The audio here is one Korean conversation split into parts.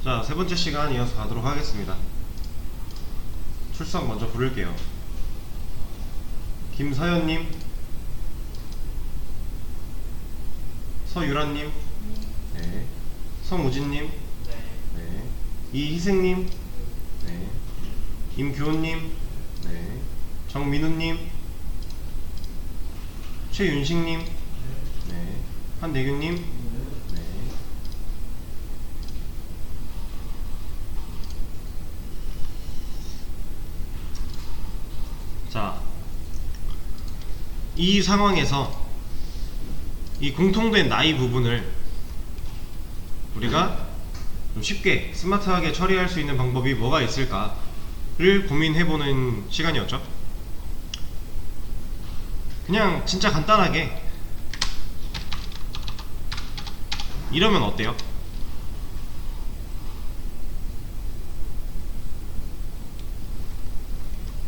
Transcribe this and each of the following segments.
자, 세 번째 시간 이어서 가도록 하겠습니다. 출석 먼저 부를게요. 김서연님, 서유란님, 네. 성우진님, 네. 이희생님, 네. 임교훈님, 네. 정민우님, 최윤식님, 네. 한대균님, 네. 자, 이 상황에서 이 공통된 나이 부분을 우리가 좀 쉽게 스마트하게 처리할 수 있는 방법이 뭐가 있을까를 고민해보는 시간이었죠. 그냥 진짜 간단하게 이러면 어때요?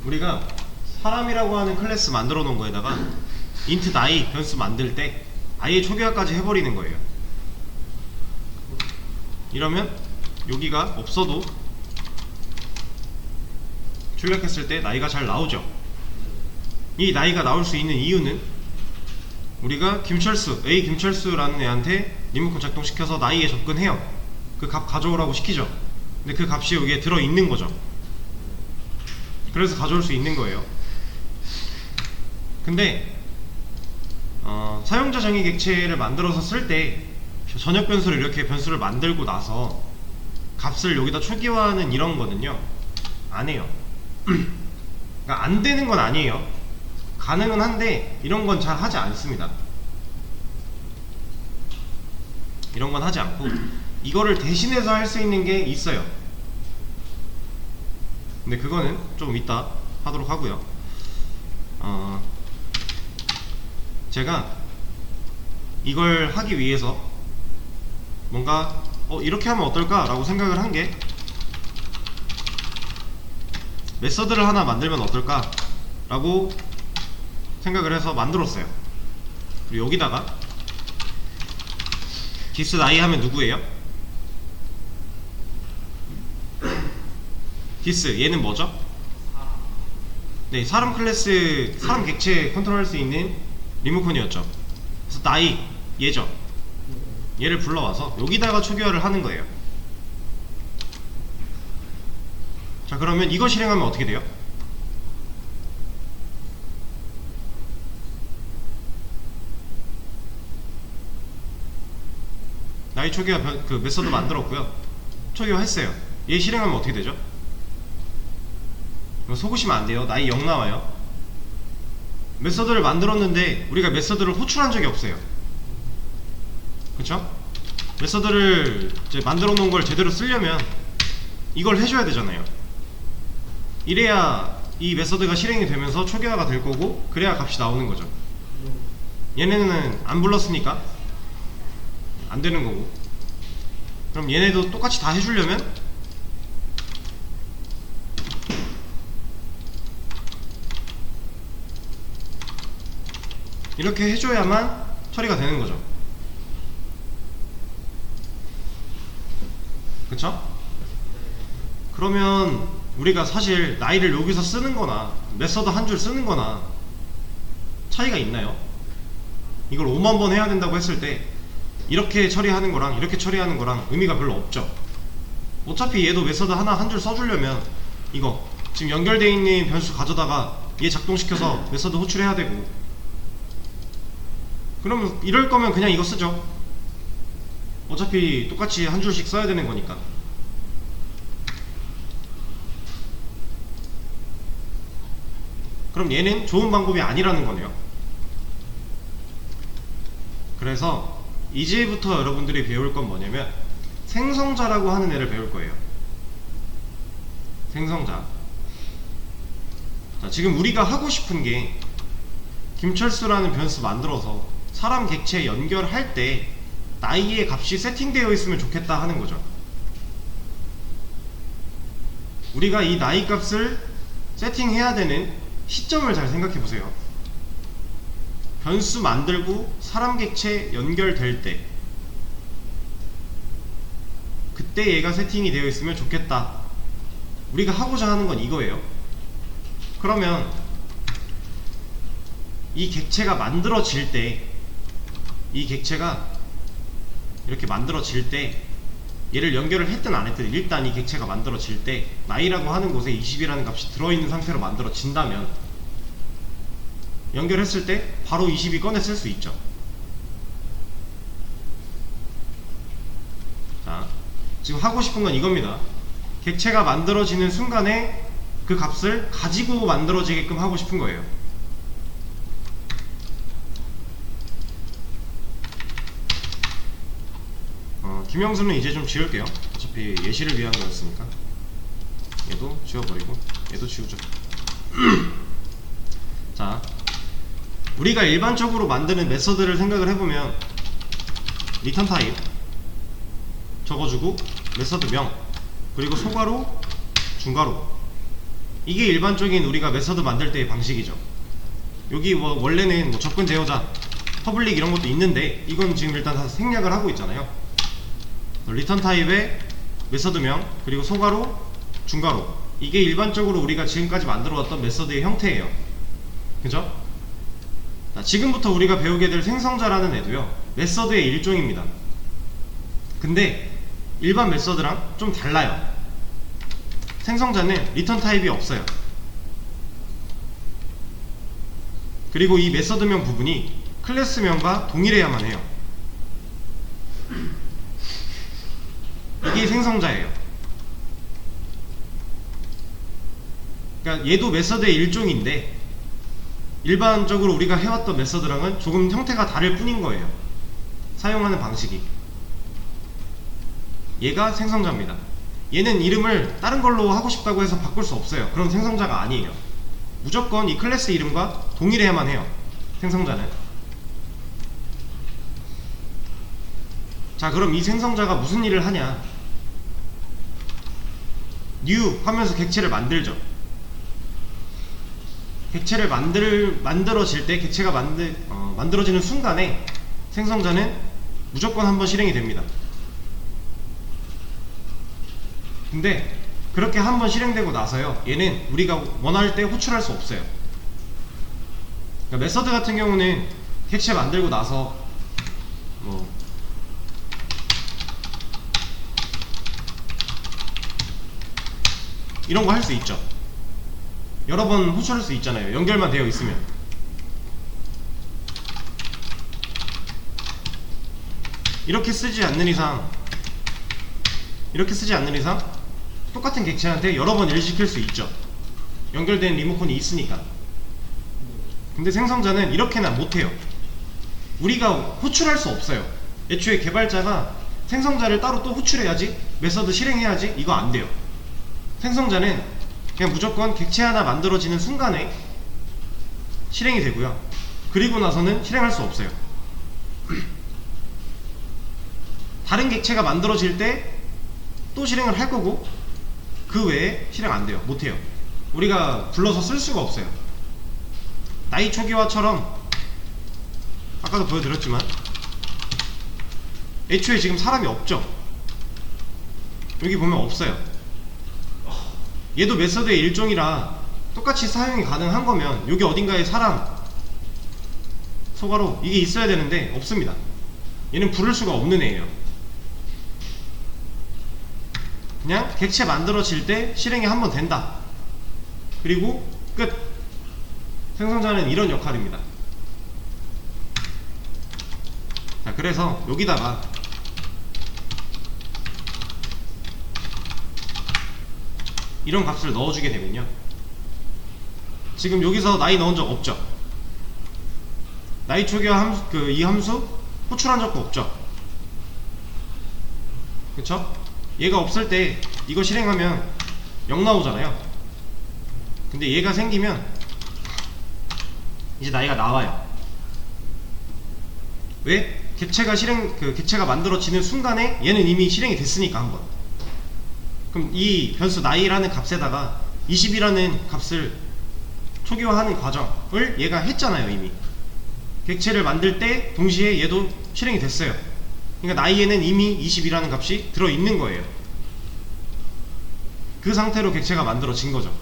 우리가 사람이라고 하는 클래스 만들어 놓은 거에다가 인트 나이 변수 만들 때 아예 초기화까지 해버리는 거예요. 이러면 여기가 없어도 출력했을 때 나이가 잘 나오죠. 이 나이가 나올 수 있는 이유는 우리가 김철수, A 김철수라는 애한테 리모컨 작동시켜서 나이에 접근해요. 그 값 가져오라고 시키죠. 근데 그 값이 여기에 들어있는 거죠. 그래서 가져올 수 있는 거예요. 근데 사용자 정의 객체를 만들어서 쓸 때 전역 변수를 이렇게 변수를 만들고 나서 값을 여기다 초기화하는 이런 거는요 안 해요. 그러니까 안 되는 건 아니에요. 가능은 한데 이런 건 잘 하지 않습니다. 이런 건 하지 않고 이거를 대신해서 할 수 있는 게 있어요. 근데 그거는 좀 이따 하도록 하고요. 제가 이걸 하기 위해서 뭔가 이렇게 하면 어떨까 라고 생각을 한 게 메서드를 하나 만들면 어떨까 라고 생각을 해서 만들었어요. 그리고 여기다가 디스 나이 하면 누구예요? 디스 얘는 뭐죠? 네, 사람 클래스, 사람 객체 컨트롤할 수 있는 리모컨이었죠. 그래서 나이 얘죠. 얘를 불러와서 여기다가 초기화를 하는 거예요. 자, 그러면 이거 실행하면 어떻게 돼요? 나이 초기화 그 메서드 만들었고요. 초기화 했어요. 얘 실행하면 어떻게 되죠? 속으시면 안 돼요. 나이 0 나와요. 메서드를 만들었는데 우리가 메서드를 호출한 적이 없어요. 그쵸? 메서드를 이제 만들어 놓은 걸 제대로 쓰려면 이걸 해줘야 되잖아요. 이래야 이 메서드가 실행이 되면서 초기화가 될 거고 그래야 값이 나오는 거죠. 얘네는 안 불렀으니까 안 되는 거고. 그럼 얘네도 똑같이 다 해주려면 이렇게 해줘야만 처리가 되는 거죠. 그쵸? 그러면 우리가 사실 나이를 여기서 쓰는 거나 메서드 한 줄 쓰는 거나 차이가 있나요? 이걸 5만 번 해야 된다고 했을 때 이렇게 처리하는 거랑 이렇게 처리하는 거랑 의미가 별로 없죠. 어차피 얘도 메서드 하나 한 줄 써주려면 이거 지금 연결되어 있는 변수 가져다가 얘 작동시켜서 메서드 호출해야 되고, 그러면 이럴 거면 그냥 이거 쓰죠. 어차피 똑같이 한 줄씩 써야 되는 거니까. 그럼 얘는 좋은 방법이 아니라는 거네요. 그래서 이제부터 여러분들이 배울 건 뭐냐면 생성자라고 하는 애를 배울 거예요. 생성자. 자, 지금 우리가 하고 싶은 게 김철수라는 변수 만들어서 사람 객체 연결할 때 나이의 값이 세팅되어 있으면 좋겠다 하는 거죠. 우리가 이 나이 값을 세팅해야 되는 시점을 잘 생각해 보세요. 변수 만들고 사람 객체 연결될 때 그때 얘가 세팅이 되어 있으면 좋겠다. 우리가 하고자 하는 건 이거예요. 그러면 이 객체가 만들어질 때, 이 객체가 이렇게 만들어질 때, 얘를 연결을 했든 안 했든 일단 이 객체가 만들어질 때 나이라고 하는 곳에 20이라는 값이 들어있는 상태로 만들어진다면 연결했을 때 바로 20이 꺼내 쓸 수 있죠. 자, 지금 하고 싶은 건 이겁니다. 객체가 만들어지는 순간에 그 값을 가지고 만들어지게끔 하고 싶은 거예요. 김영수는 이제 좀 지울게요. 어차피 예시를 위한 거였으니까. 얘도 지워버리고 얘도 지우죠. 자, 우리가 일반적으로 만드는 메서드를 생각을 해보면 리턴 타입 적어주고 메서드명 그리고 소괄호 중괄호, 이게 일반적인 우리가 메서드 만들 때의 방식이죠. 여기 뭐 원래는 뭐 접근 제어자 퍼블릭 이런 것도 있는데 이건 지금 일단 다 생략을 하고 있잖아요. 리턴 타입의 메서드명 그리고 소괄호 중괄호, 이게 일반적으로 우리가 지금까지 만들어왔던 메서드의 형태예요. 그죠? 자, 지금부터 우리가 배우게 될 생성자라는 애도요 메서드의 일종입니다. 근데 일반 메서드랑 좀 달라요. 생성자는 리턴 타입이 없어요. 그리고 이 메서드명 부분이 클래스명과 동일해야만 해요. 이게 생성자예요. 그러니까 얘도 메서드의 일종인데 일반적으로 우리가 해왔던 메서드랑은 조금 형태가 다를 뿐인 거예요. 사용하는 방식이. 얘가 생성자입니다. 얘는 이름을 다른 걸로 하고 싶다고 해서 바꿀 수 없어요. 그럼 생성자가 아니에요. 무조건 이 클래스 이름과 동일해야만 해요. 생성자는. 자, 그럼 이 생성자가 무슨 일을 하냐? new 하면서 객체를 만들죠. 객체를 만들어질 때, 객체가 만들어지는 순간에 생성자는 무조건 한번 실행이 됩니다. 근데 그렇게 한번 실행되고 나서요, 얘는 우리가 원할 때 호출할 수 없어요. 그러니까 메서드 같은 경우는 객체 만들고 나서 뭐 이런 거 할 수 있죠. 여러 번 호출할 수 있잖아요. 연결만 되어 있으면. 이렇게 쓰지 않는 이상 똑같은 객체한테 여러 번 일 시킬 수 있죠. 연결된 리모컨이 있으니까. 근데 생성자는 이렇게는 못해요. 우리가 호출할 수 없어요. 애초에 개발자가 생성자를 따로 또 호출해야지, 메서드 실행해야지, 이거 안 돼요. 생성자는 그냥 무조건 객체 하나 만들어지는 순간에 실행이 되고요. 그리고 나서는 실행할 수 없어요. 다른 객체가 만들어질 때 또 실행을 할 거고 그 외에 실행 안 돼요. 못 해요. 우리가 불러서 쓸 수가 없어요. 나이 초기화처럼 아까도 보여드렸지만 애초에 지금 사람이 없죠. 여기 보면 없어요. 얘도 메서드의 일종이라 똑같이 사용이 가능한 거면 여기 어딘가에 사람, 소괄호 이게 있어야 되는데 없습니다. 얘는 부를 수가 없는 애예요. 그냥 객체 만들어질 때 실행이 한번 된다. 그리고 끝. 생성자는 이런 역할입니다. 자, 그래서 여기다가 이런 값을 넣어주게 되면요, 지금 여기서 나이 넣은 적 없죠. 나이 초기화 함수, 이 함수 호출한 적도 없죠. 그쵸? 얘가 없을 때 이거 실행하면 0 나오잖아요. 근데 얘가 생기면 이제 나이가 나와요. 왜? 객체가 만들어지는 순간에 얘는 이미 실행이 됐으니까 한번. 그럼 이 변수 나이라는 값에다가 20이라는 값을 초기화하는 과정을 얘가 했잖아요. 이미 객체를 만들 때 동시에 얘도 실행이 됐어요. 그러니까 나이에는 이미 20이라는 값이 들어있는 거예요. 그 상태로 객체가 만들어진 거죠.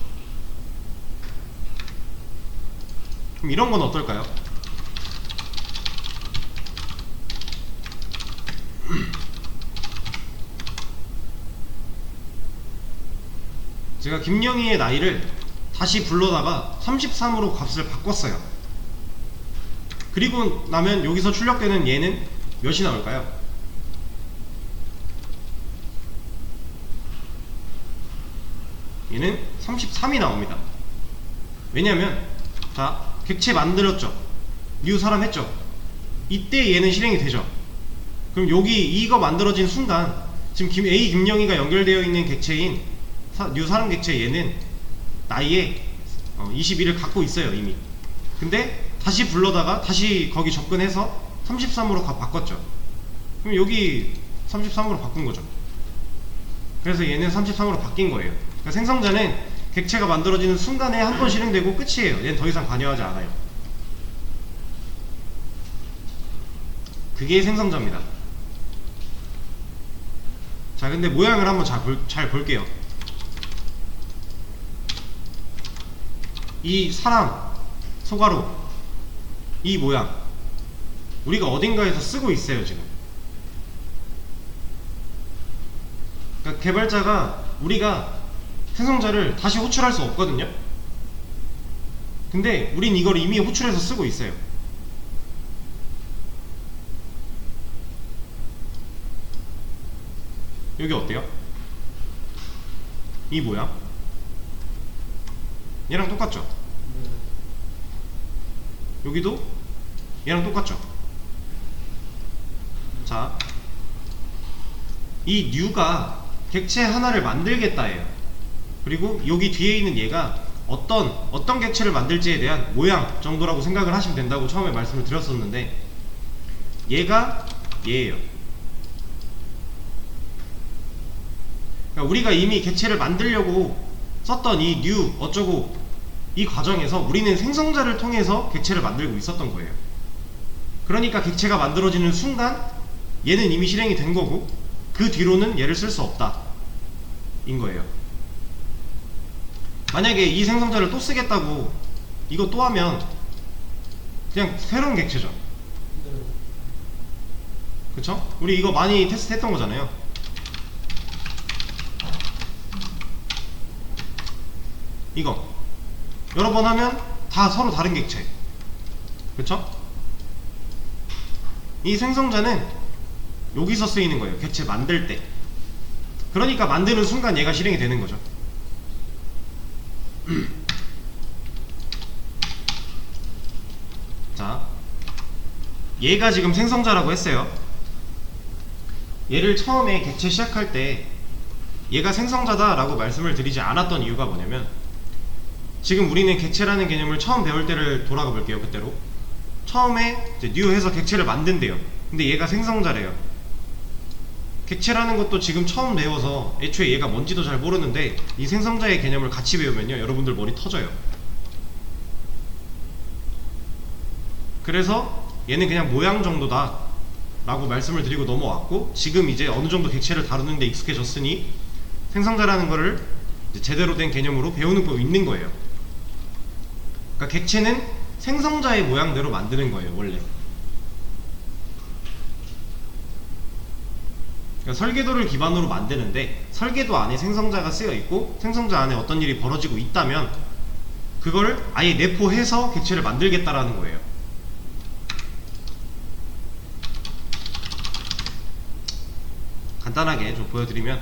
그럼 이런 건 어떨까요? 제가 김영희의 나이를 다시 불러다가 33으로 값을 바꿨어요. 그리고 나면 여기서 출력되는 얘는 몇이 나올까요? 얘는 33이 나옵니다. 왜냐면 자, 객체 만들었죠. 뉴 사람 했죠. 이때 얘는 실행이 되죠. 그럼 여기 이거 만들어진 순간 지금 A 김영희가 연결되어 있는 객체인 뉴 사람 객체 얘는 나이에 21을 갖고 있어요 이미. 근데 다시 불러다가 다시 거기 접근해서 33으로 바꿨죠. 그럼 여기 33으로 바꾼 거죠. 그래서 얘는 33으로 바뀐 거예요. 그러니까 생성자는 객체가 만들어지는 순간에 한 번 실행되고 끝이에요. 얘는 더 이상 관여하지 않아요. 그게 생성자입니다. 자, 근데 모양을 한번 잘 볼게요. 이 사람, 소가루, 이 모양 우리가 어딘가에서 쓰고 있어요 지금. 그러니까 개발자가 우리가 생성자를 다시 호출할 수 없거든요. 근데 우린 이걸 이미 호출해서 쓰고 있어요. 여기 어때요? 이 모양 얘랑 똑같죠? 여기도 얘랑 똑같죠? 자, 이 뉴가 객체 하나를 만들겠다예요. 그리고 여기 뒤에 있는 얘가 어떤 객체를 만들지에 대한 모양 정도라고 생각을 하시면 된다고 처음에 말씀을 드렸었는데, 얘가 얘예요. 그러니까 우리가 이미 객체를 만들려고 썼던 이 new 어쩌고 이 과정에서 우리는 생성자를 통해서 객체를 만들고 있었던 거예요. 그러니까 객체가 만들어지는 순간 얘는 이미 실행이 된 거고 그 뒤로는 얘를 쓸 수 없다 인 거예요. 만약에 이 생성자를 또 쓰겠다고 이거 또 하면 그냥 새로운 객체죠. 그쵸? 우리 이거 많이 테스트 했던 거잖아요. 이거 여러 번 하면 다 서로 다른 객체. 그쵸? 이 생성자는 여기서 쓰이는 거예요. 객체 만들 때. 그러니까 만드는 순간 얘가 실행이 되는 거죠. 자, 얘가 지금 생성자라고 했어요. 얘를 처음에 객체 시작할 때 얘가 생성자다 라고 말씀을 드리지 않았던 이유가 뭐냐면, 지금 우리는 객체라는 개념을 처음 배울 때를 돌아가 볼게요. 그때로 처음에 이제 new 해서 객체를 만든대요. 근데 얘가 생성자래요. 객체라는 것도 지금 처음 배워서 애초에 얘가 뭔지도 잘 모르는데 이 생성자의 개념을 같이 배우면요 여러분들 머리 터져요. 그래서 얘는 그냥 모양 정도다 라고 말씀을 드리고 넘어왔고, 지금 이제 어느 정도 객체를 다루는데 익숙해졌으니 생성자라는 거를 이제 제대로 된 개념으로 배우는 거 있는 거예요. 그러니까 객체는 생성자의 모양대로 만드는 거예요 원래. 그러니까 설계도를 기반으로 만드는데 설계도 안에 생성자가 쓰여 있고 생성자 안에 어떤 일이 벌어지고 있다면 그걸 아예 내포해서 객체를 만들겠다라는 거예요. 간단하게 좀 보여드리면,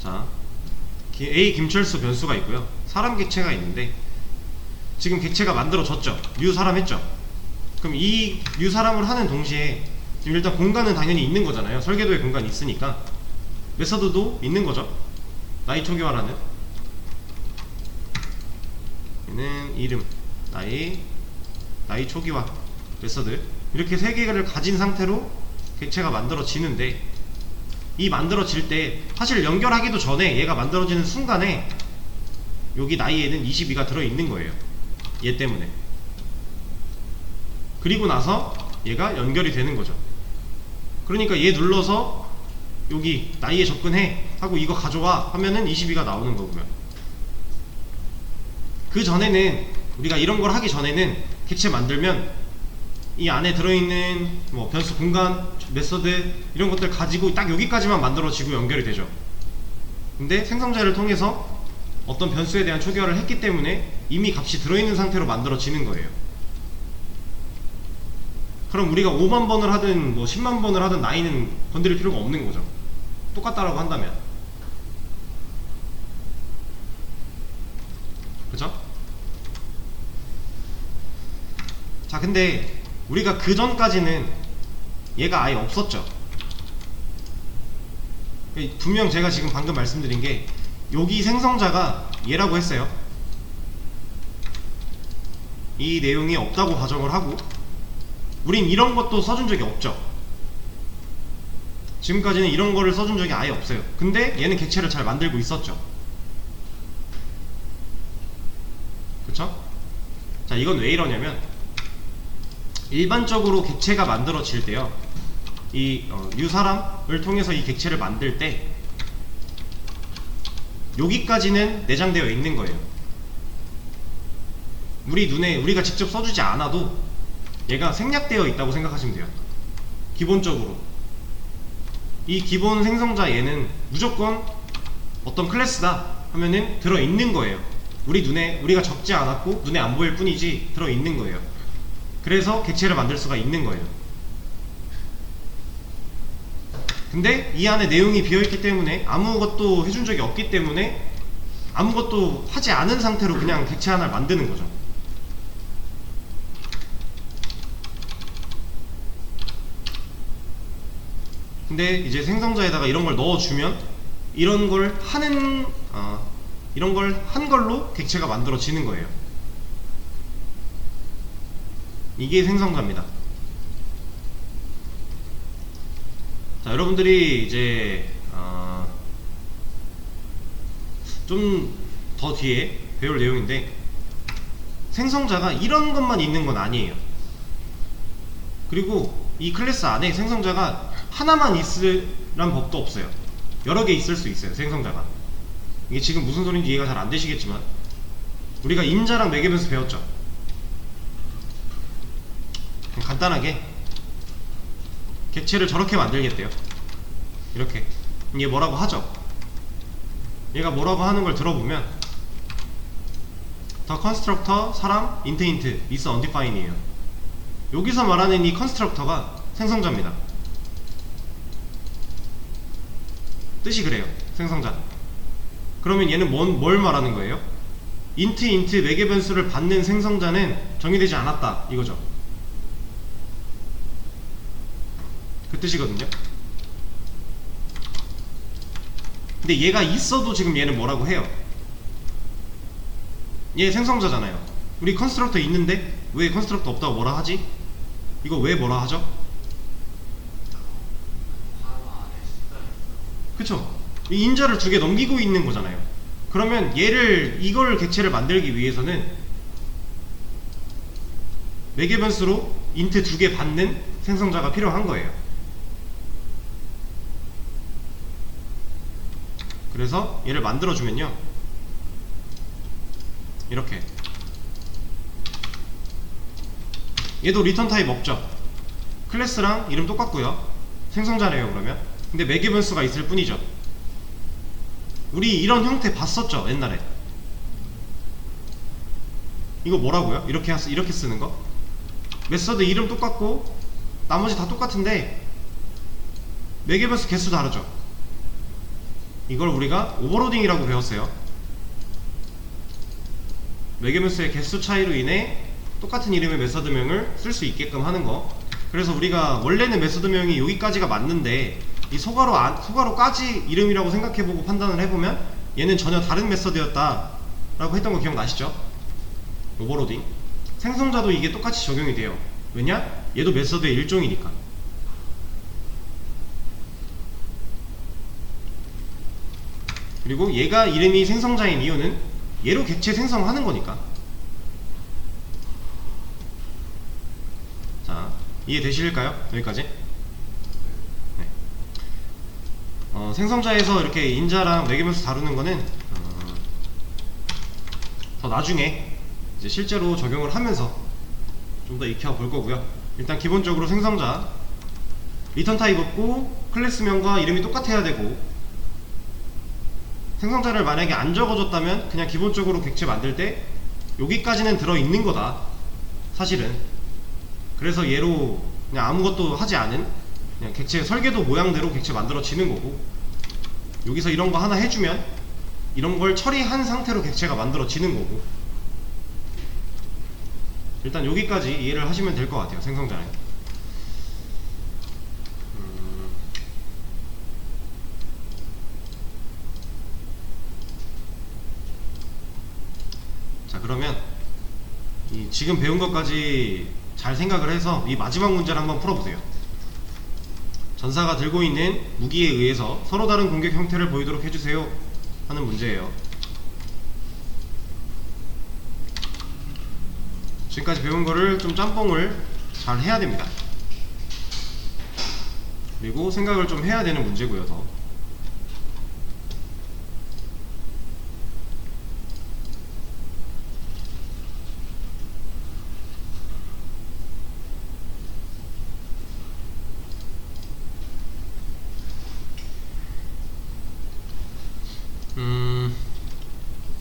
자, A 김철수 변수가 있고요. 사람 객체가 있는데 지금 객체가 만들어졌죠. 뉴 사람 했죠. 그럼 이 뉴 사람을 하는 동시에 지금 일단 공간은 당연히 있는 거잖아요. 설계도에 공간이 있으니까 메서드도 있는 거죠. 나이 초기화라는 얘는 이름, 나이 초기화 메서드, 이렇게 세 개를 가진 상태로 객체가 만들어지는데, 이 만들어질 때 사실 연결하기도 전에 얘가 만들어지는 순간에 여기 나이에는 22가 들어있는 거예요. 얘 때문에. 그리고 나서 얘가 연결이 되는 거죠. 그러니까 얘 눌러서 여기 나이에 접근해 하고 이거 가져와 하면은 22가 나오는 거고요. 그 전에는 우리가 이런 걸 하기 전에는 객체 만들면 이 안에 들어있는 뭐 변수 공간, 메서드 이런 것들 가지고 딱 여기까지만 만들어지고 연결이 되죠. 근데 생성자를 통해서 어떤 변수에 대한 초기화를 했기 때문에 이미 값이 들어있는 상태로 만들어지는 거예요. 그럼 우리가 5만 번을 하든 뭐 10만 번을 하든 나이는 건드릴 필요가 없는 거죠. 똑같다라고 한다면. 그죠? 자, 근데 우리가 그 전까지는 얘가 아예 없었죠. 분명 제가 지금 방금 말씀드린 게 여기 생성자가 얘라고 했어요. 이 내용이 없다고 가정을 하고 우린 이런 것도 써준 적이 없죠. 지금까지는 이런 거를 써준 적이 아예 없어요. 근데 얘는 객체를 잘 만들고 있었죠. 그쵸? 자, 이건 왜 이러냐면 일반적으로 객체가 만들어질 때요, 이 유사람을 통해서 이 객체를 만들 때 여기까지는 내장되어 있는 거예요. 우리 눈에 우리가 직접 써주지 않아도 얘가 생략되어 있다고 생각하시면 돼요. 기본적으로 이 기본 생성자 얘는 무조건 어떤 클래스다 하면은 들어있는 거예요. 우리 눈에 우리가 적지 않았고 눈에 안 보일 뿐이지 들어있는 거예요. 그래서 객체를 만들 수가 있는 거예요. 근데 이 안에 내용이 비어있기 때문에 아무것도 해준 적이 없기 때문에 아무것도 하지 않은 상태로 그냥 객체 하나를 만드는 거죠. 근데 이제 생성자에다가 이런 걸 넣어주면 이런 걸 하는 이런 걸 한 걸로 객체가 만들어지는 거예요. 이게 생성자입니다. 자, 여러분들이 이제 좀 더 뒤에 배울 내용인데 생성자가 이런 것만 있는 건 아니에요. 그리고 이 클래스 안에 생성자가 하나만 있으란 법도 없어요. 여러 개 있을 수 있어요, 생성자가. 이게 지금 무슨 소리인지 이해가 잘 안 되시겠지만 우리가 임자랑 매개변수 배웠죠. 간단하게 객체를 저렇게 만들겠대요. 이렇게. 얘 뭐라고 하죠? 얘가 뭐라고 하는 걸 들어보면 더 컨스트럭터 사람 인트 is undefined이에요. 여기서 말하는 이 컨스트럭터가 생성자입니다. 뜻이 그래요. 생성자. 그러면 얘는 뭘 말하는 거예요? 인트 매개변수를 받는 생성자는 정의되지 않았다 이거죠. 그 뜻이거든요. 근데 얘가 있어도 지금 얘는 뭐라고 해요? 얘 생성자잖아요. 우리 컨스트럭터 있는데 왜 컨스트럭터 없다고 뭐라 하지? 이거 왜 뭐라 하죠? 그쵸? 이 인자를 두 개 넘기고 있는 거잖아요. 그러면 이걸 객체를 만들기 위해서는 매개변수로 인트 두 개 받는 생성자가 필요한 거예요. 그래서 얘를 만들어주면요, 이렇게 얘도 리턴 타입 없죠. 클래스랑 이름 똑같고요. 생성자래요. 그러면 근데 매개변수가 있을 뿐이죠. 우리 이런 형태 봤었죠, 옛날에. 이거 뭐라고요? 이렇게 쓰는 거? 메서드 이름 똑같고 나머지 다 똑같은데 매개변수 개수 다르죠. 이걸 우리가 오버로딩이라고 배웠어요. 매개변수의 개수 차이로 인해 똑같은 이름의 메서드명을 쓸 수 있게끔 하는 거. 그래서 우리가 원래는 메서드명이 여기까지가 맞는데 이 소괄호까지 이름이라고 생각해보고 판단을 해보면 얘는 전혀 다른 메서드였다 라고 했던 거 기억나시죠? 오버로딩. 생성자도 이게 똑같이 적용이 돼요. 왜냐? 얘도 메서드의 일종이니까. 그리고 얘가 이름이 생성자인 이유는 얘로 객체 생성하는 거니까. 자, 이해되실까요? 여기까지? 네. 생성자에서 이렇게 인자랑 매개변수 다루는 거는 더 나중에 이제 실제로 적용을 하면서 좀 더 익혀 볼 거고요. 일단 기본적으로 생성자 리턴 타입 없고 클래스명과 이름이 똑같아야 되고, 생성자를 만약에 안 적어줬다면 그냥 기본적으로 객체 만들 때 여기까지는 들어있는 거다 사실은. 그래서 얘로 그냥 아무것도 하지 않은 그냥 객체 설계도 모양대로 객체 만들어지는 거고, 여기서 이런 거 하나 해주면 이런 걸 처리한 상태로 객체가 만들어지는 거고, 일단 여기까지 이해를 하시면 될 것 같아요. 생성자는 자, 그러면 이 지금 배운 것까지 잘 생각을 해서 이 마지막 문제를 한번 풀어보세요. 전사가 들고 있는 무기에 의해서 서로 다른 공격 형태를 보이도록 해주세요 하는 문제예요. 지금까지 배운 거를 좀 짬뽕을 잘 해야 됩니다. 그리고 생각을 좀 해야 되는 문제고요. 더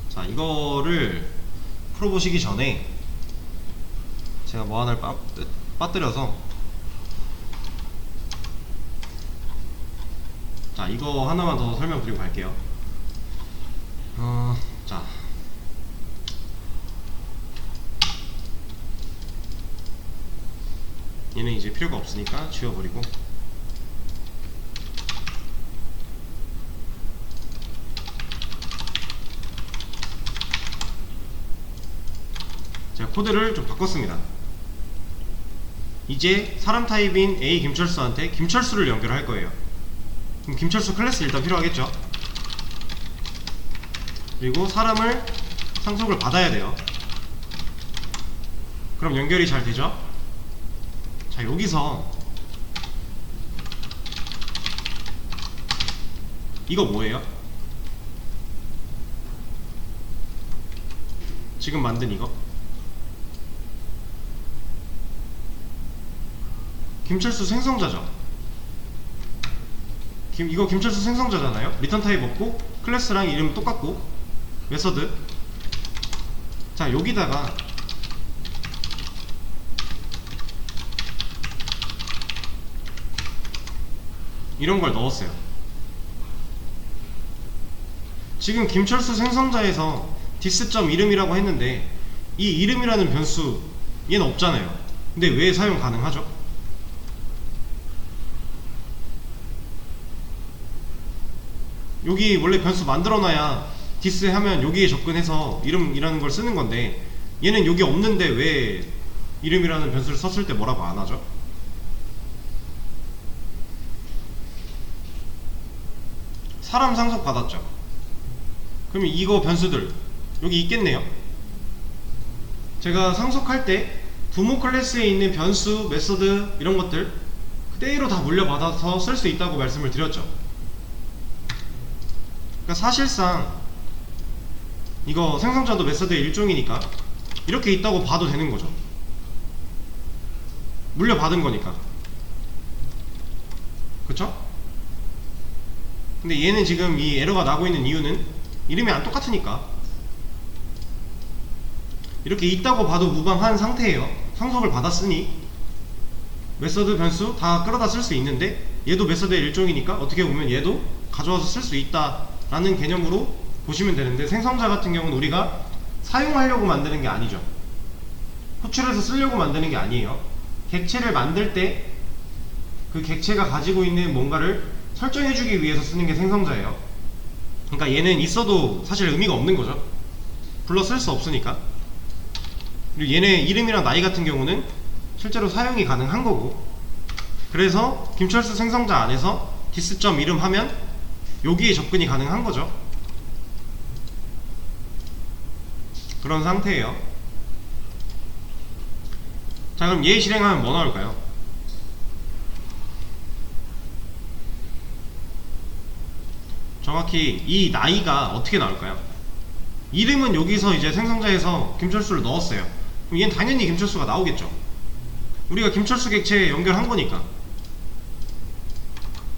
자, 이거를 풀어보시기 전에 제가 뭐 하나를 빠뜨려서, 자, 이거 하나만 더 설명드리고 갈게요. 자, 얘는 이제 필요가 없으니까 지워버리고, 제가 코드를 좀 바꿨습니다. 이제 사람 타입인 A 김철수한테 김철수를 연결할 거예요. 그럼 김철수 클래스 일단 필요하겠죠. 그리고 사람을 상속을 받아야 돼요. 그럼 연결이 잘 되죠. 자, 여기서 이거 뭐예요? 지금 만든 이거 김철수 생성자죠. 이거 김철수 생성자잖아요. 리턴 타입 없고 클래스랑 이름 똑같고 메서드. 자, 여기다가 이런 걸 넣었어요. 지금 김철수 생성자에서 dis.이름이라고 했는데 이 이름이라는 변수 얘는 없잖아요. 근데 왜 사용 가능하죠? 여기 원래 변수 만들어놔야 dis 하면 여기에 접근해서 이름이라는 걸 쓰는 건데, 얘는 여기 없는데 왜 이름이라는 변수를 썼을 때 뭐라고 안 하죠? 사람 상속 받았죠. 그럼 이거 변수들 여기 있겠네요. 제가 상속할 때 부모 클래스에 있는 변수, 메서드 이런 것들 그대로 다 물려받아서 쓸 수 있다고 말씀을 드렸죠. 그러니까 사실상 이거 생성자도 메서드의 일종이니까 이렇게 있다고 봐도 되는 거죠. 물려받은 거니까. 그쵸? 근데 얘는 지금 이 에러가 나고 있는 이유는 이름이 안 똑같으니까 이렇게 있다고 봐도 무방한 상태예요. 상속을 받았으니 메서드, 변수 다 끌어다 쓸 수 있는데 얘도 메서드의 일종이니까 어떻게 보면 얘도 가져와서 쓸 수 있다 라는 개념으로 보시면 되는데, 생성자 같은 경우는 우리가 사용하려고 만드는 게 아니죠. 호출해서 쓰려고 만드는 게 아니에요. 객체를 만들 때 그 객체가 가지고 있는 뭔가를 설정해주기 위해서 쓰는 게 생성자예요. 그러니까 얘는 있어도 사실 의미가 없는 거죠. 불러 쓸 수 없으니까. 그리고 얘네 이름이랑 나이 같은 경우는 실제로 사용이 가능한 거고, 그래서 김철수 생성자 안에서 dis.이름 하면 여기에 접근이 가능한 거죠. 그런 상태예요. 자, 그럼 얘 실행하면 뭐 나올까요? 정확히 이 나이가 어떻게 나올까요? 이름은 여기서 이제 생성자에서 김철수를 넣었어요. 그럼 얘는 당연히 김철수가 나오겠죠. 우리가 김철수 객체에 연결한 거니까.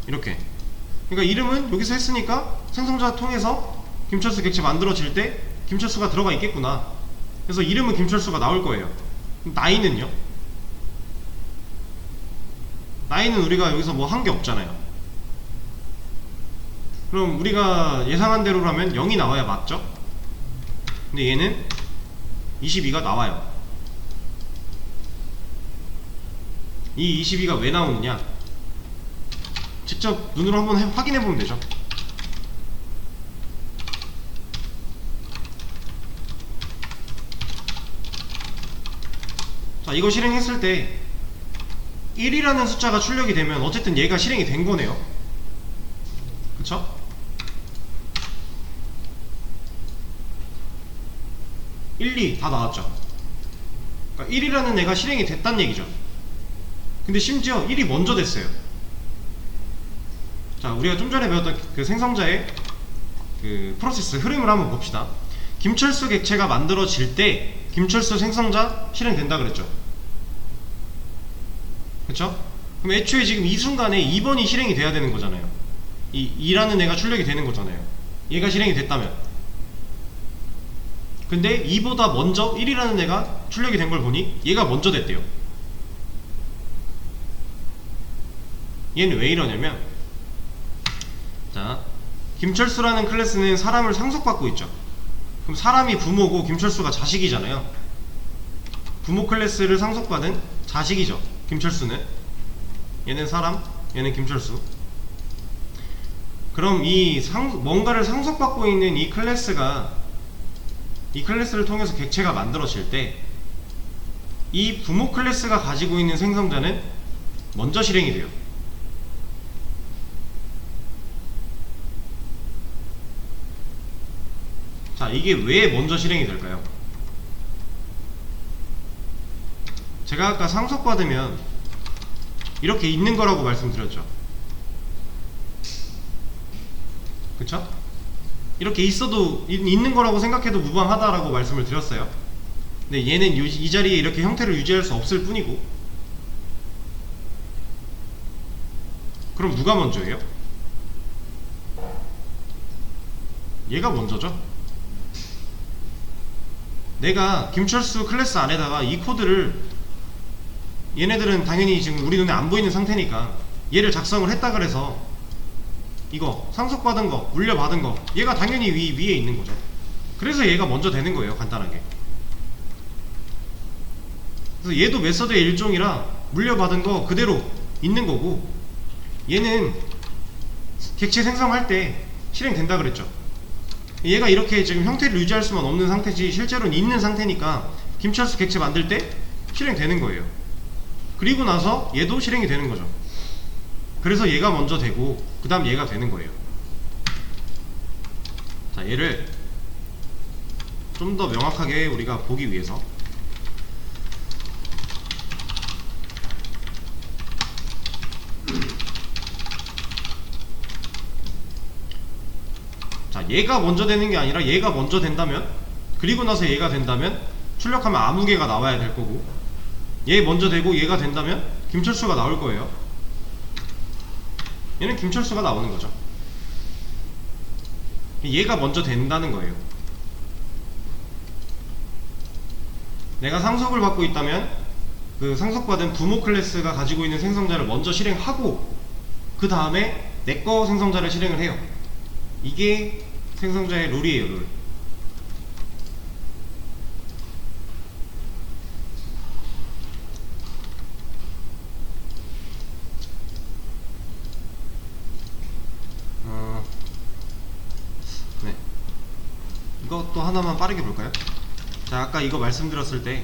이렇게. 그러니까 이름은 여기서 했으니까 생성자 통해서 김철수 객체 만들어질 때 김철수가 들어가 있겠구나. 그래서 이름은 김철수가 나올 거예요. 그럼 나이는요? 나이는 우리가 여기서 뭐 한 게 없잖아요. 그럼 우리가 예상한 대로라면 0이 나와야 맞죠? 근데 얘는 22가 나와요. 이 22가 왜 나오느냐? 직접 눈으로 한번 확인해 보면 되죠. 자, 이거 실행했을 때 1이라는 숫자가 출력이 되면 어쨌든 얘가 실행이 된 거네요. 그쵸? 1, 2 다 나왔죠. 그러니까 1이라는 애가 실행이 됐단 얘기죠. 근데 심지어 1이 먼저 됐어요. 자, 우리가 좀 전에 배웠던 그 생성자의 그 프로세스 흐름을 한번 봅시다. 김철수 객체가 만들어질 때 김철수 생성자 실행된다 그랬죠. 그쵸? 그럼 애초에 지금 이 순간에 2번이 실행이 돼야 되는 거잖아요. 이 2라는 애가 출력이 되는 거잖아요. 얘가 실행이 됐다면. 근데 2보다 먼저 1이라는 애가 출력이 된 걸 보니 얘가 먼저 됐대요. 얘는 왜 이러냐면, 자, 김철수라는 클래스는 사람을 상속받고 있죠. 그럼 사람이 부모고 김철수가 자식이잖아요. 부모 클래스를 상속받은 자식이죠. 김철수는. 얘는 사람, 얘는 김철수. 그럼 이 뭔가를 상속받고 있는 이 클래스가, 이 클래스를 통해서 객체가 만들어질 때 이 부모 클래스가 가지고 있는 생성자는 먼저 실행이 돼요. 자, 이게 왜 먼저 실행이 될까요? 제가 아까 상속받으면 이렇게 있는 거라고 말씀드렸죠. 그쵸? 이렇게 있어도 있는 거라고 생각해도 무방하다라고 말씀을 드렸어요. 근데 얘는 이 자리에 이렇게 형태를 유지할 수 없을 뿐이고. 그럼 누가 먼저예요? 얘가 먼저죠. 내가 김철수 클래스 안에다가 이 코드를, 얘네들은 당연히 지금 우리 눈에 안 보이는 상태니까 얘를 작성을 했다 그래서 이거 상속받은 거, 물려받은 거, 얘가 당연히 위에 있는 거죠. 그래서 얘가 먼저 되는 거예요, 간단하게. 그래서 얘도 메서드의 일종이라 물려받은 거 그대로 있는 거고, 얘는 객체 생성할 때 실행된다 그랬죠. 얘가 이렇게 지금 형태를 유지할 수만 없는 상태지 실제로는 있는 상태니까 김철수 객체 만들 때 실행되는 거예요. 그리고 나서 얘도 실행이 되는 거죠. 그래서 얘가 먼저 되고 그 다음 얘가 되는 거예요. 자, 얘를 좀 더 명확하게 우리가 보기 위해서, 자, 얘가 먼저 되는 게 아니라 얘가 먼저 된다면, 그리고 나서 얘가 된다면 출력하면 아무 개가 나와야 될 거고, 얘 먼저 되고 얘가 된다면 김철수가 나올 거예요. 얘는 김철수가 나오는 거죠. 얘가 먼저 된다는 거예요. 내가 상속을 받고 있다면 그 상속받은 부모 클래스가 가지고 있는 생성자를 먼저 실행하고 그 다음에 내거 생성자를 실행을 해요. 이게 생성자의 룰이에요, 룰. 네. 이것도 하나만 빠르게 볼까요? 자, 아까 이거 말씀드렸을 때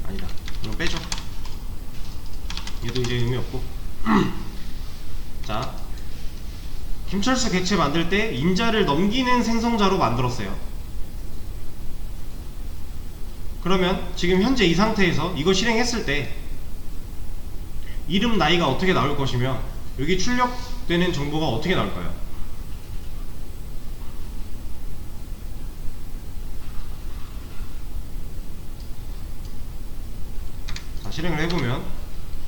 아니다, 이건 빼죠. 얘도 이제 의미 없고. 자, 김철수 객체 만들 때 인자를 넘기는 생성자로 만들었어요. 그러면 지금 현재 이 상태에서 이거 실행했을 때 이름 나이가 어떻게 나올 것이며 여기 출력되는 정보가 어떻게 나올까요? 자, 실행을 해보면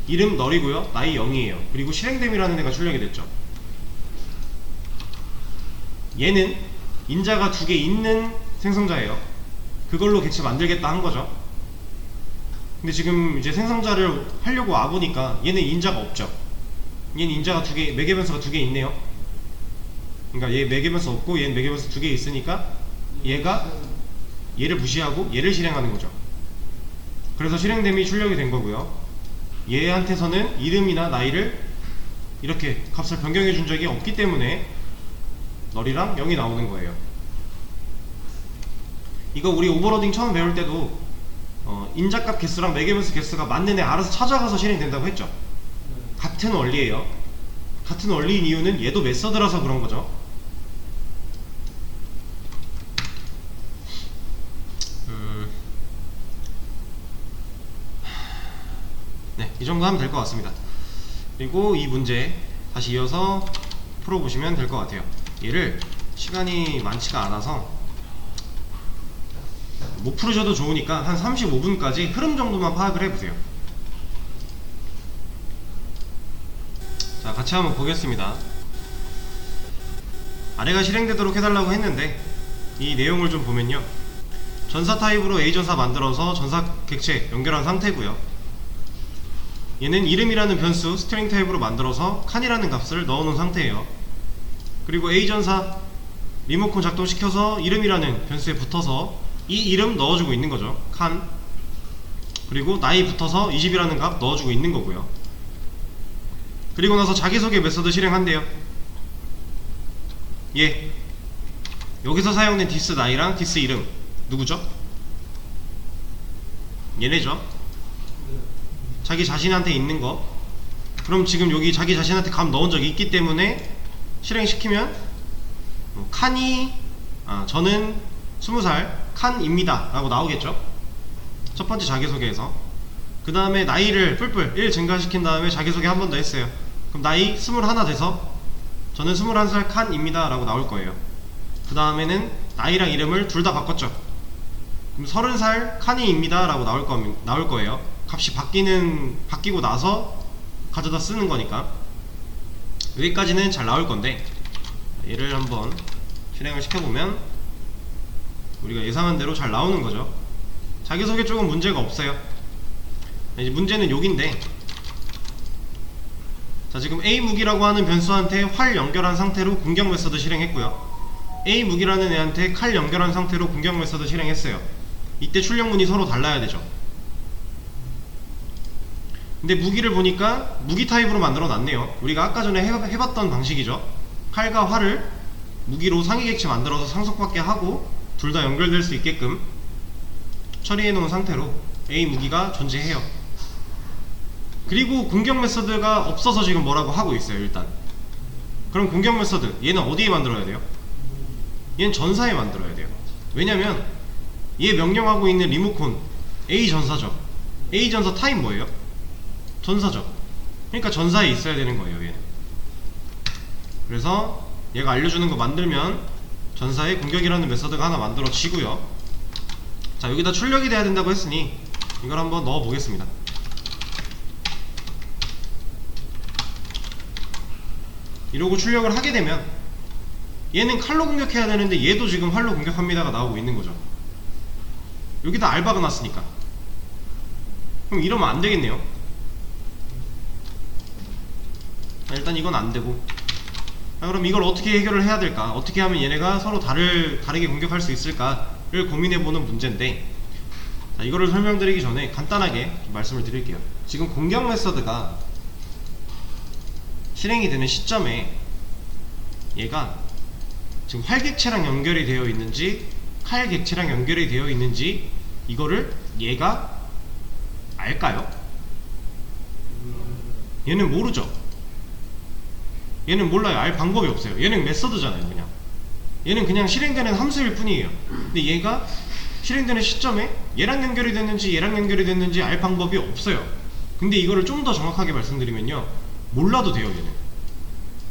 이름 널이고요, 나이 0이에요. 그리고 실행됨이라는 애가 출력이 됐죠. 얘는 인자가 2개 있는 생성자예요. 그걸로 객체 만들겠다 한 거죠. 근데 지금 이제 생성자를 하려고 와보니까 얘는 인자가 없죠. 얘는 인자가 2개, 매개변수가 2개 있네요. 그러니까 얘 매개변수 없고 얘는 매개변수 2개 있으니까 얘가 얘를 무시하고 얘를 실행하는 거죠. 그래서 실행됨이 출력이 된 거고요. 얘한테서는 이름이나 나이를 이렇게 값을 변경해 준 적이 없기 때문에 널이랑 0이 나오는 거예요. 이거 우리 오버로딩 처음 배울 때도 인자값 개수랑 매개변수 개수가 맞는 애 알아서 찾아가서 실행된다고 했죠. 같은 원리예요. 같은 원리인 이유는 얘도 메서드라서 그런 거죠. 네, 이 정도 하면 될 것 같습니다. 그리고 이 문제 다시 이어서 풀어보시면 될 것 같아요. 얘를 시간이 많지가 않아서 못 풀으셔도 좋으니까 한 35분까지 흐름 정도만 파악을 해보세요. 자, 같이 한번 보겠습니다. 아래가 실행되도록 해달라고 했는데 이 내용을 좀 보면요, 전사 타입으로 A 전사 만들어서 전사 객체 연결한 상태고요, 얘는 이름이라는 변수 스트링 타입으로 만들어서 칸이라는 값을 넣어놓은 상태예요. 그리고 A 전사 리모컨 작동시켜서 이름이라는 변수에 붙어서 이 이름 넣어주고 있는 거죠. 칸. 그리고 나이 붙어서 20이라는 값 넣어주고 있는 거고요. 그리고 나서 자기소개 메서드 실행한대요. 예. 여기서 사용된 디스 나이랑 디스 이름 누구죠? 얘네죠. 자기 자신한테 있는 거. 그럼 지금 여기 자기 자신한테 값 넣은 적이 있기 때문에 실행시키면 칸이 저는 20살 칸입니다 라고 나오겠죠. 첫 번째 자기소개에서. 그 다음에 나이를 뿔뿔 1 증가시킨 다음에 자기소개 한 번 더 했어요. 그럼 나이 21 돼서 저는 21살 칸입니다 라고 나올 거예요. 그 다음에는 나이랑 이름을 둘 다 바꿨죠. 그럼 30살 칸이입니다 라고 나올 거예요. 값이 바뀌고 나서 가져다 쓰는 거니까. 여기까지는 잘 나올 건데 얘를 한번 실행을 시켜보면 우리가 예상한 대로 잘 나오는 거죠. 자기소개 쪽은 문제가 없어요. 이제 문제는 여기인데, 자, 지금 A 무기라고 하는 변수한테 활 연결한 상태로 공격 메서드 실행했고요, A 무기라는 애한테 칼 연결한 상태로 공격 메서드 실행했어요. 이때 출력문이 서로 달라야 되죠. 근데 무기를 보니까 무기 타입으로 만들어 놨네요. 우리가 아까 전에 해봤던 방식이죠. 칼과 활을 무기로 상위 객체 만들어서 상속받게 하고 둘 다 연결될 수 있게끔 처리해 놓은 상태로 A 무기가 존재해요. 그리고 공격 메서드가 없어서 지금 뭐라고 하고 있어요. 일단 그럼 공격 메서드 얘는 어디에 만들어야 돼요? 얘는 전사에 만들어야 돼요. 왜냐면 얘 명령하고 있는 리모컨 A 전사죠. A 전사 타입 뭐예요? 전사죠. 그러니까 전사에 있어야 되는 거예요, 얘는. 그래서 얘가 알려주는 거 만들면 전사에 공격이라는 메서드가 하나 만들어지고요. 자, 여기다 출력이 돼야 된다고 했으니 이걸 한번 넣어 보겠습니다. 이러고 출력을 하게 되면 얘는 칼로 공격해야 되는데 얘도 지금 활로 공격합니다가 나오고 있는 거죠. 여기다 알 박아놨으니까. 그럼 이러면 안 되겠네요. 일단 이건 안 되고. 그럼 이걸 어떻게 해결을 해야 될까? 어떻게 하면 얘네가 서로 다르게 공격할 수 있을까를 고민해보는 문제인데, 자, 이거를 설명드리기 전에 간단하게 좀 말씀을 드릴게요. 지금 공격 메서드가 실행이 되는 시점에 얘가 지금 활객체랑 연결이 되어 있는지 칼객체랑 연결이 되어 있는지 이거를 얘가 알까요? 얘는 모르죠. 얘는 몰라요. 알 방법이 없어요. 얘는 메서드잖아요. 그냥 얘는 그냥 실행되는 함수일 뿐이에요. 근데 얘가 실행되는 시점에 얘랑 연결이 됐는지 얘랑 연결이 됐는지 알 방법이 없어요. 근데 이거를 좀 더 정확하게 말씀드리면요, 몰라도 돼요. 얘는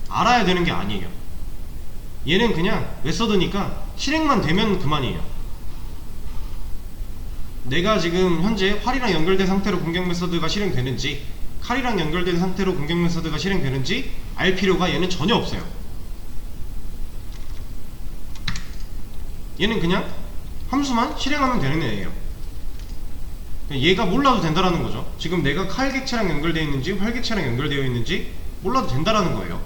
알아야 되는 게 아니에요. 얘는 그냥 메서드니까 실행만 되면 그만이에요. 내가 지금 현재 활이랑 연결된 상태로 공격 메서드가 실행되는지 칼이랑 연결된 상태로 공격 메서드가 실행되는지 알 필요가 얘는 전혀 없어요. 얘는 그냥 함수만 실행하면 되는 애예요. 얘가 몰라도 된다라는 거죠. 지금 내가 칼 객체랑 연결되어 있는지 활 객체랑 연결되어 있는지 몰라도 된다라는 거예요.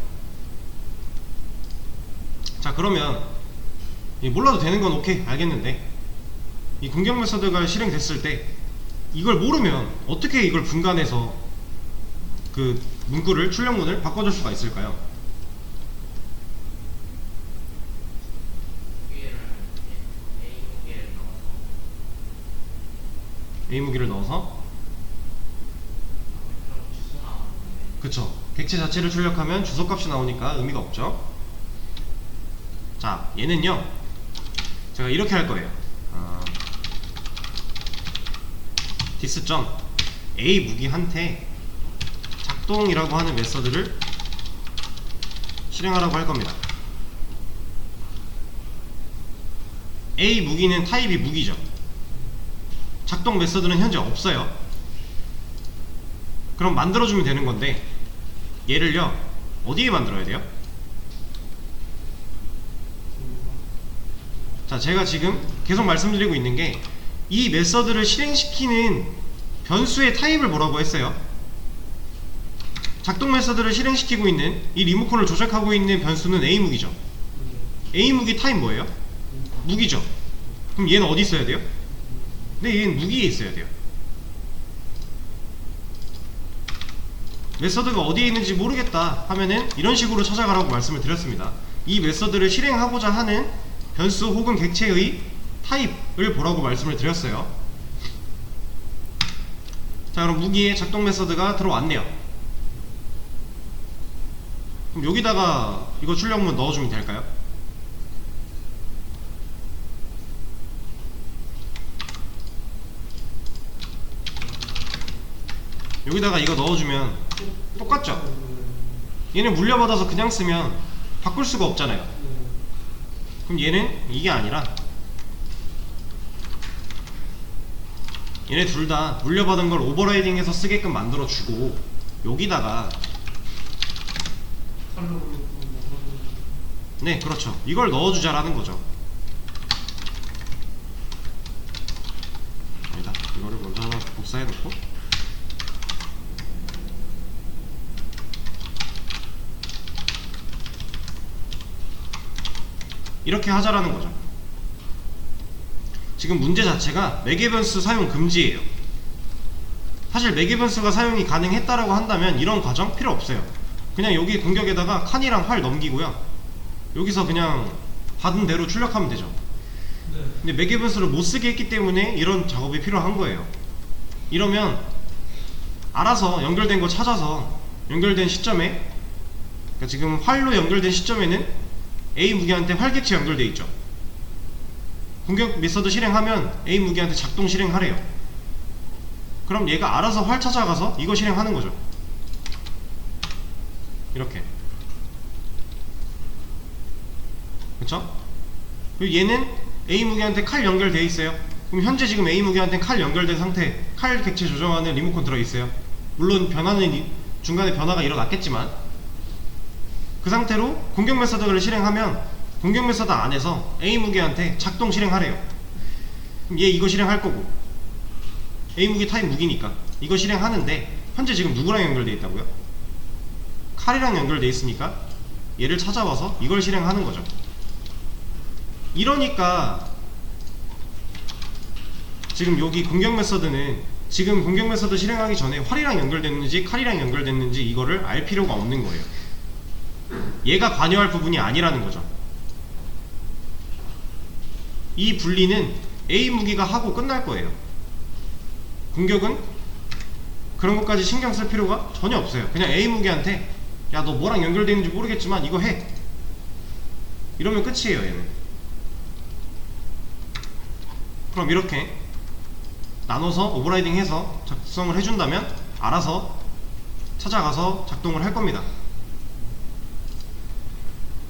자, 그러면 몰라도 되는 건 오케이, 알겠는데 이 공격 메서드가 실행됐을 때 이걸 모르면 어떻게 이걸 분간해서 그 문구를, 출력문을 바꿔줄 수가 있을까요? A 무기를 넣어서, 그쵸, 객체 자체를 출력하면 주소값이 나오니까 의미가 없죠. 자, 얘는요 제가 이렇게 할 거예요. dis.a 무기한테 작동이라고 하는 메서드를 실행하라고 할 겁니다. A 무기는 타입이 무기죠. 작동 메서드는 현재 없어요. 그럼 만들어주면 되는 건데, 얘를요 어디에 만들어야 돼요? 자, 제가 지금 계속 말씀드리고 있는 게 이 메서드를 실행시키는 변수의 타입을 뭐라고 했어요? 작동 메서드를 실행시키고 있는 이 리모컨을 조작하고 있는 변수는 A 무기죠. A 무기 타입 뭐예요? 무기죠. 그럼 얘는 어디 있어야 돼요? 네, 얘는 무기에 있어야 돼요. 메서드가 어디에 있는지 모르겠다 하면은 이런 식으로 찾아가라고 말씀을 드렸습니다. 이 메서드를 실행하고자 하는 변수 혹은 객체의 타입을 보라고 말씀을 드렸어요. 자, 그럼 무기에 작동 메서드가 들어왔네요. 그럼 여기다가 이거 출력문 넣어주면 될까요? 여기다가 이거 넣어주면 똑같죠? 얘는 물려받아서 그냥 쓰면 바꿀 수가 없잖아요. 그럼 얘는 이게 아니라 얘네 둘 다 물려받은 걸 오버라이딩해서 쓰게끔 만들어주고, 여기다가 네, 그렇죠, 이걸 넣어주자라는 거죠. 아니다, 이거를 먼저 복사해놓고 이렇게 하자라는 거죠. 지금 문제 자체가 매개 변수 사용 금지예요. 사실 매개 변수가 사용이 가능했다라고 한다면 이런 과정 필요 없어요. 그냥 여기 공격에다가 칸이랑 활 넘기고요, 여기서 그냥 받은 대로 출력하면 되죠. 근데 매개 변수를 못 쓰게 했기 때문에 이런 작업이 필요한 거예요. 이러면 알아서 연결된 거 찾아서 연결된 시점에, 그러니까 지금 활로 연결된 시점에는 A 무기한테 활 객체 연결돼 있죠. 공격 메서드 실행하면 A 무기한테 작동 실행하래요. 그럼 얘가 알아서 활 찾아가서 이거 실행하는 거죠. 이렇게. 그쵸? 그리고 얘는 A 무기한테 칼 연결되어 있어요. 그럼 현재 지금 A 무기한테 칼 연결된 상태, 칼 객체 조정하는 리모컨 들어있어요. 물론 변화는 중간에 변화가 일어났겠지만, 그 상태로 공격 메서드를 실행하면 공격 메서드 안에서 A 무기한테 작동 실행하래요. 그럼 얘 이거 실행할 거고, A 무기 타입 무기니까 이거 실행하는데 현재 지금 누구랑 연결되어 있다고요? 칼이랑 연결되어 있으니까 얘를 찾아와서 이걸 실행하는 거죠. 이러니까 지금 여기 공격 메서드는 지금 공격 메서드 실행하기 전에 활이랑 연결됐는지 칼이랑 연결됐는지 이거를 알 필요가 없는 거예요. 얘가 관여할 부분이 아니라는 거죠. 이 분리는 A 무기가 하고 끝날 거예요. 공격은 그런 것까지 신경 쓸 필요가 전혀 없어요. 그냥 A 무기한테 야 너 뭐랑 연결되어 있는지 모르겠지만 이거 해, 이러면 끝이에요. 얘는. 그럼 이렇게 나눠서 오버라이딩 해서 작성을 해준다면 알아서 찾아가서 작동을 할 겁니다.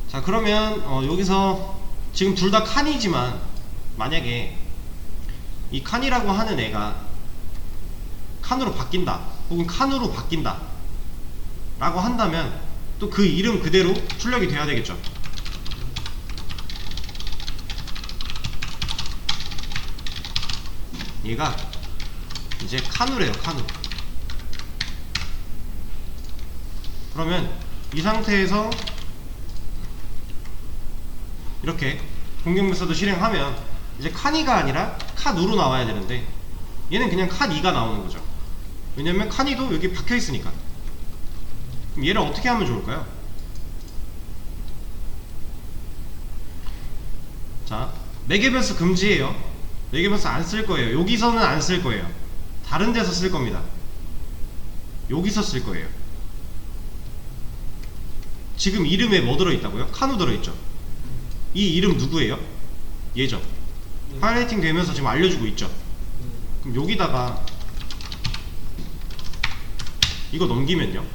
자, 그러면 여기서 지금 둘 다 칸이지만 만약에 이 칸이라고 하는 애가 칸으로 바뀐다 혹은 칸으로 바뀐다 라고 한다면 또 그 이름 그대로 출력이 돼야 되겠죠. 얘가 이제 칸으래요. 칸으로. 그러면 이 상태에서 이렇게 공격 메서드 실행하면 이제 칸2가 아니라 칸2로 나와야 되는데 얘는 그냥 칸2가 나오는 거죠. 왜냐면 칸2도 여기 박혀 있으니까. 그럼 얘를 어떻게 하면 좋을까요? 자, 매개변수 금지예요. 매개변수 안 쓸 거예요. 여기서는 안 쓸 거예요. 다른 데서 쓸 겁니다. 여기서 쓸 거예요. 지금 이름에 뭐 들어있다고요? 칸우 들어있죠. 이 이름 누구예요? 얘죠. 하이라이팅 되면서 지금 알려주고 있죠. 그럼 여기다가 이거 넘기면요,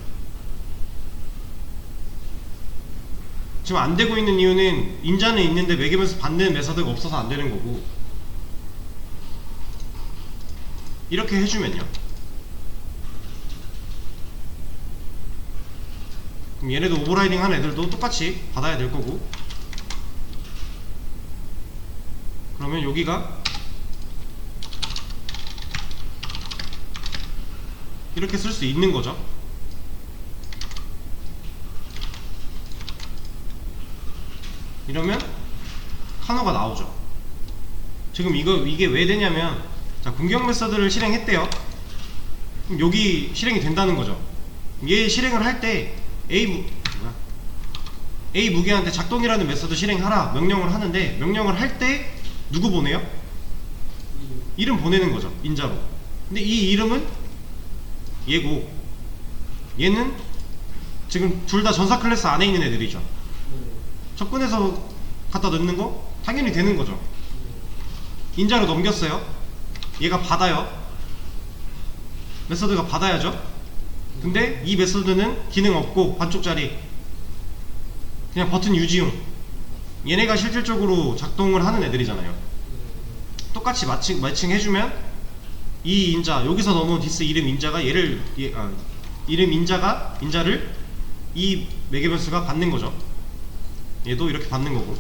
지금 안 되고 있는 이유는 인자는 있는데 매개변수 받는 메서드가 없어서 안 되는 거고, 이렇게 해주면요, 그럼 얘네도 오버라이딩 한 애들도 똑같이 받아야 될 거고, 그러면 여기가 이렇게 쓸 수 있는 거죠. 이러면 카노가 나오죠. 지금 이게 왜 되냐면, 자, 공격 메서드를 실행했대요. 그럼 여기 실행이 된다는 거죠. 얘 실행을 할 때 A 무기한테 작동이라는 메서드 실행하라 명령을 하는데, 명령을 할 때 누구 보내요? 이름 보내는 거죠. 인자로. 근데 이 이름은 얘고, 얘는 지금 둘 다 전사 클래스 안에 있는 애들이죠. 접근해서 갖다 넣는 거 당연히 되는 거죠. 인자로 넘겼어요. 얘가 받아요. 메서드가 받아야죠. 근데 이 메서드는 기능 없고 반쪽짜리, 그냥 버튼 유지용. 얘네가 실질적으로 작동을 하는 애들이잖아요. 똑같이 매칭 해주면 이 인자, 여기서 넘어온 디스 이름 인자가 이름 인자를 이 매개변수가 받는 거죠. 얘도 이렇게 받는 거고.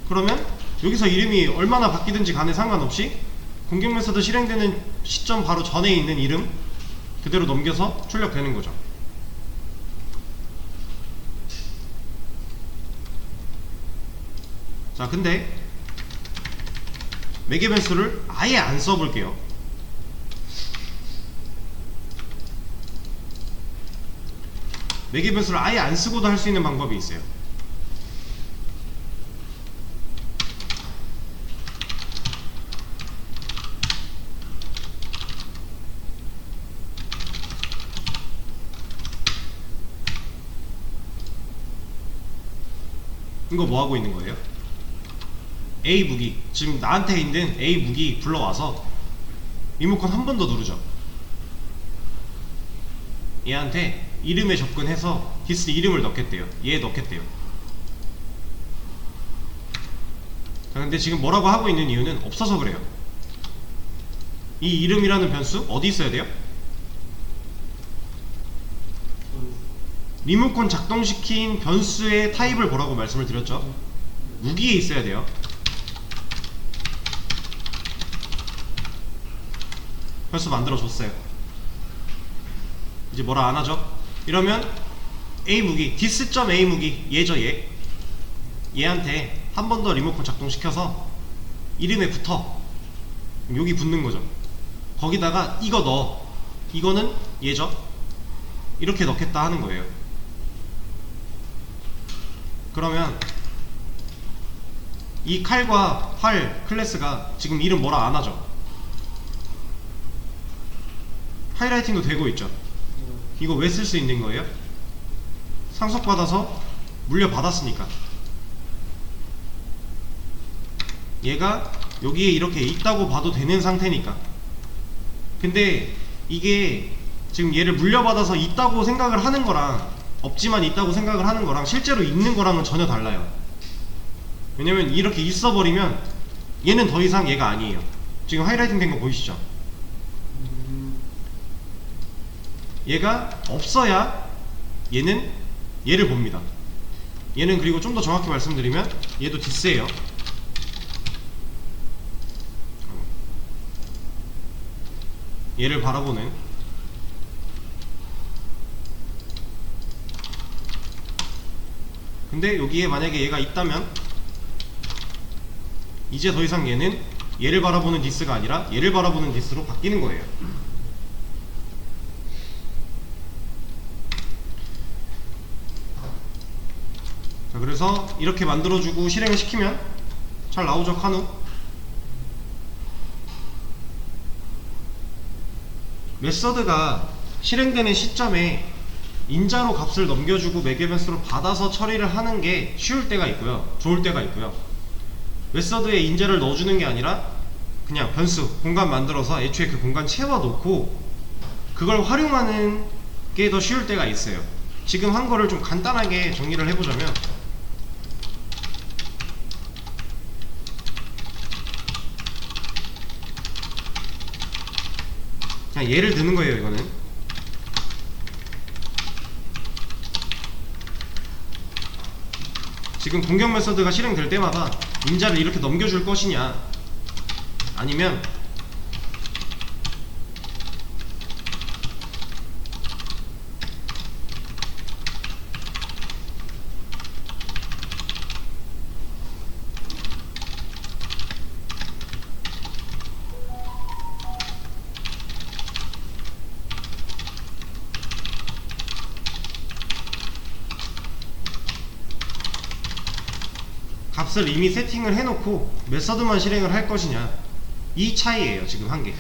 그러면 여기서 이름이 얼마나 바뀌든지 간에 상관없이 공격 메서드 실행되는 시점 바로 전에 있는 이름 그대로 넘겨서 출력되는 거죠. 자, 근데 매개변수를 아예 안 써볼게요. 매개변수를 아예 안 쓰고도 할 수 있는 방법이 있어요. 이거 뭐 하고 있는 거예요? A 무기, 지금 나한테 있는 A 무기 불러와서 리모컨 한 번 더 누르죠. 얘한테 이름에 접근해서 디스 이름을 넣겠대요. 얘 넣겠대요. 자, 근데 지금 뭐라고 하고 있는 이유는 없어서 그래요. 이 이름이라는 변수 어디 있어야 돼요? 리모컨 작동시킨 변수의 타입을 보라고 말씀을 드렸죠. 무기에 있어야 돼요. 변수 만들어줬어요. 이제 뭐라 안하죠? 이러면 A 무기, dis.A 무기, 얘죠. 얘한테 한 번 더 리모컨 작동시켜서 이름에 붙어. 여기 붙는 거죠. 거기다가 이거 넣어. 이거는 얘죠. 이렇게 넣겠다 하는 거예요. 그러면 이 칼과 활 클래스가 지금 이름 뭐라 안하죠. 하이라이팅도 되고 있죠. 이거 왜 쓸 수 있는 거예요? 상속받아서 물려받았으니까. 얘가 여기에 이렇게 있다고 봐도 되는 상태니까. 근데 이게 지금 얘를 물려받아서 있다고 생각을 하는 거랑 없지만 있다고 생각을 하는 거랑 실제로 있는 거랑은 전혀 달라요. 왜냐면 이렇게 있어버리면 얘는 더 이상 얘가 아니에요. 지금 하이라이팅 된 거 보이시죠? 얘가 없어야 얘는 얘를 봅니다. 얘는 그리고 좀 더 정확히 말씀드리면 얘도 디스예요. 얘를 바라보는. 근데 여기에 만약에 얘가 있다면 이제 더 이상 얘는 얘를 바라보는 디스가 아니라 얘를 바라보는 디스로 바뀌는 거예요. 자, 그래서 이렇게 만들어주고 실행을 시키면 잘 나오죠. 카누. 메서드가 실행되는 시점에 인자로 값을 넘겨주고 매개변수로 받아서 처리를 하는 게 쉬울 때가 있고요, 좋을 때가 있고요. 메서드에 인자를 넣어주는 게 아니라 그냥 변수, 공간 만들어서 애초에 그 공간 채워놓고 그걸 활용하는 게 더 쉬울 때가 있어요. 지금 한 거를 좀 간단하게 정리를 해보자면, 그냥 예를 드는 거예요. 이거는 지금 공격 메서드가 실행될 때마다 인자를 이렇게 넘겨줄 것이냐, 아니면 값을 이미 세팅을 해놓고 메서드만 실행을 할 것이냐, 이 차이예요. 지금 한 게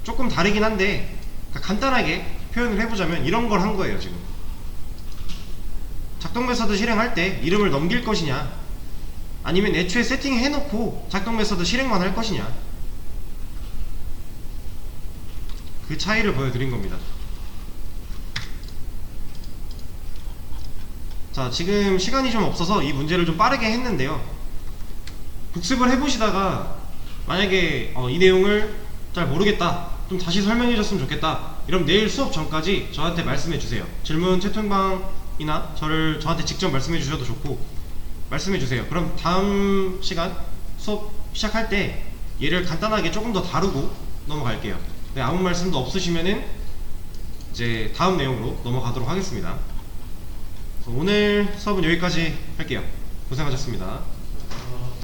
조금 다르긴 한데 간단하게 표현을 해보자면 이런 걸 한 거예요. 지금 작동 메서드 실행할 때 이름을 넘길 것이냐, 아니면 애초에 세팅 해놓고 작동 메서드 실행만 할 것이냐, 그 차이를 보여드린 겁니다. 자, 지금 시간이 좀 없어서 이 문제를 좀 빠르게 했는데요, 복습을 해보시다가 만약에 이 내용을 잘 모르겠다, 좀 다시 설명해 줬으면 좋겠다, 이러면 내일 수업 전까지 저한테 말씀해 주세요. 질문 채팅방이나 저한테 직접 말씀해 주셔도 좋고, 말씀해 주세요. 그럼 다음 시간 수업 시작할 때 얘를 간단하게 조금 더 다루고 넘어갈게요. 네, 아무 말씀도 없으시면은 이제 다음 내용으로 넘어가도록 하겠습니다. 오늘 수업은 여기까지 할게요. 고생하셨습니다.